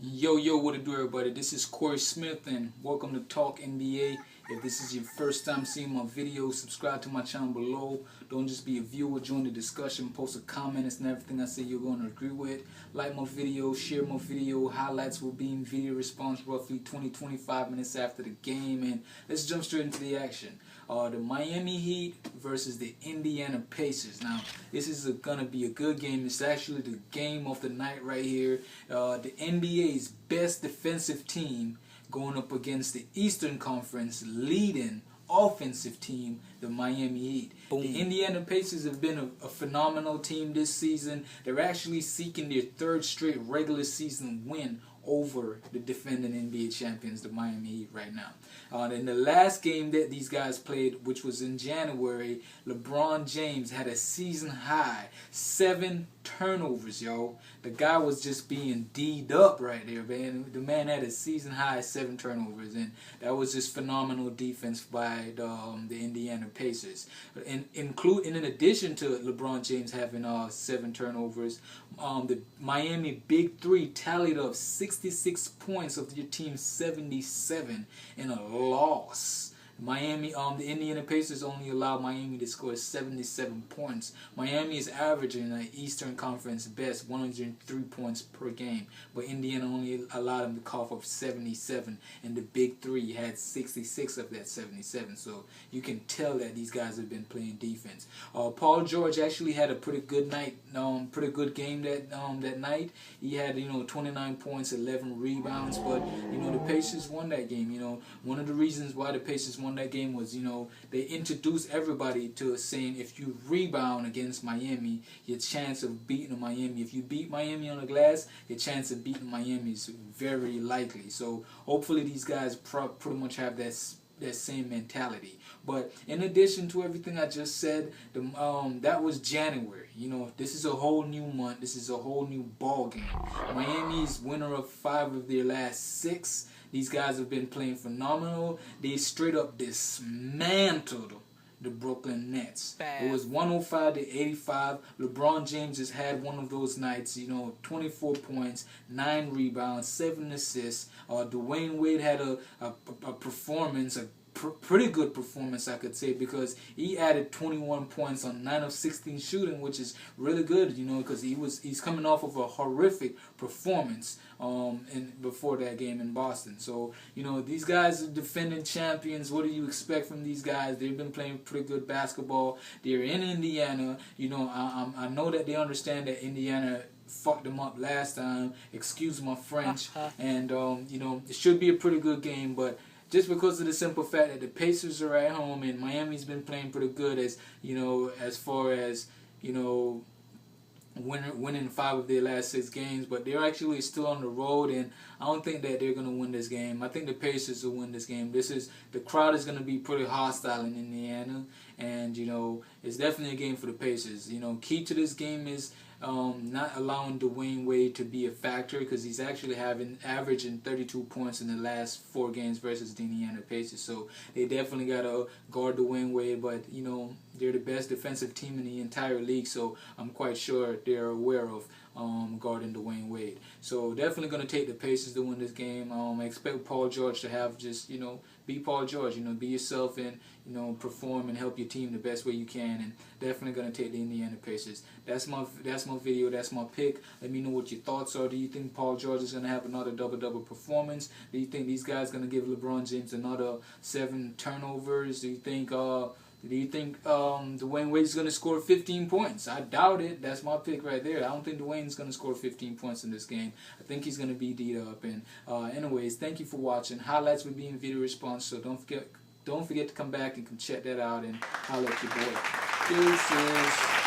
Yo, what it do, everybody? This is Corey Smith, and welcome to Talk NBA. If this is your first time seeing my videos, subscribe to my channel below. Don't just be a viewer, join the discussion, post a comment, and everything I say you're going to agree with. Like my video, share my video. Highlights will be in video response roughly 20-25 minutes after the game, and let's jump straight into the action. The Miami Heat versus the Indiana Pacers. Now, this is gonna be a good game. It's actually the game of the night right here. The NBA's best defensive team going up against the Eastern Conference leading offensive team, the Miami Heat. Boom. The Indiana Pacers have been a phenomenal team this season. They're actually seeking their third straight regular season win over the defending NBA champions, the Miami Heat, right now. In the last game that these guys played, which was in January, LeBron James had a season high 7 turnovers, yo. The guy was just being D'd up right there, man. The man had a season high 7 turnovers, and that was just phenomenal defense by the Indiana Pacers. In addition to LeBron James having 7 turnovers, the Miami Big Three tallied up 66 points of your team's 77 in a loss. The Indiana Pacers only allowed Miami to score 77 points. Miami is averaging an Eastern Conference best 103 points per game, but Indiana only allowed them to cough up 77, and the Big Three had 66 of that 77. So you can tell that these guys have been playing defense. Paul George actually had a pretty good night, pretty good game that night. He had 29 points, 11 rebounds, but the Pacers won that game. One of the reasons why the Pacers won that game was, they introduced everybody to saying if you rebound against Miami, your chance of beating Miami, if you beat Miami on the glass, your chance of beating Miami is very likely. So hopefully these guys pretty much have that same mentality. But in addition to everything I just said, that was January. This is a whole new month. This is a whole new ball game. Miami's winner of 5 of their last 6. These guys have been playing phenomenal. They straight up dismantled the Brooklyn Nets. It was 105-85. LeBron James has had one of those nights, 24 points, 9 rebounds, 7 assists. Dwayne Wade had a performance, pretty good performance, I could say, because he added 21 points on 9 of 16 shooting, which is really good, because he's coming off of a horrific performance before that game in Boston. So these guys are defending champions. What do you expect from these guys? They've been playing pretty good basketball. They're in Indiana. I know that they understand that Indiana fucked them up last time. Excuse my French. And it should be a pretty good game, but just because of the simple fact that the Pacers are at home and Miami's been playing pretty good as far as winning 5 of their last 6 games, but they're actually still on the road, and I don't think that they're gonna win this game. I think the Pacers will win this game. The crowd is gonna be pretty hostile in Indiana, and it's definitely a game for the Pacers. Key to this game is not allowing Dwayne Wade to be a factor, because he's actually averaging 32 points in the last 4 games versus the Indiana Pacers. So they definitely gotta guard Dwayne Wade, but they're the best defensive team in the entire league, so I'm quite sure they're aware of guarding Dwayne Wade. So definitely going to take the Pacers to win this game. I expect Paul George to have just, be Paul George, be yourself and, perform and help your team the best way you can, and definitely going to take the Indiana Pacers. That's my video, that's my pick. Let me know what your thoughts are. Do you think Paul George is going to have another double-double performance? Do you think these guys going to give LeBron James another 7 turnovers? Do you think Dwayne Wade is going to score 15 points? I doubt it. That's my pick right there. I don't think Dwayne is going to score 15 points in this game. I think he's going to be D'd up. And anyways, thank you for watching. Highlights will be in video response, so don't forget to come back and check that out and holler at your boy. Deuces.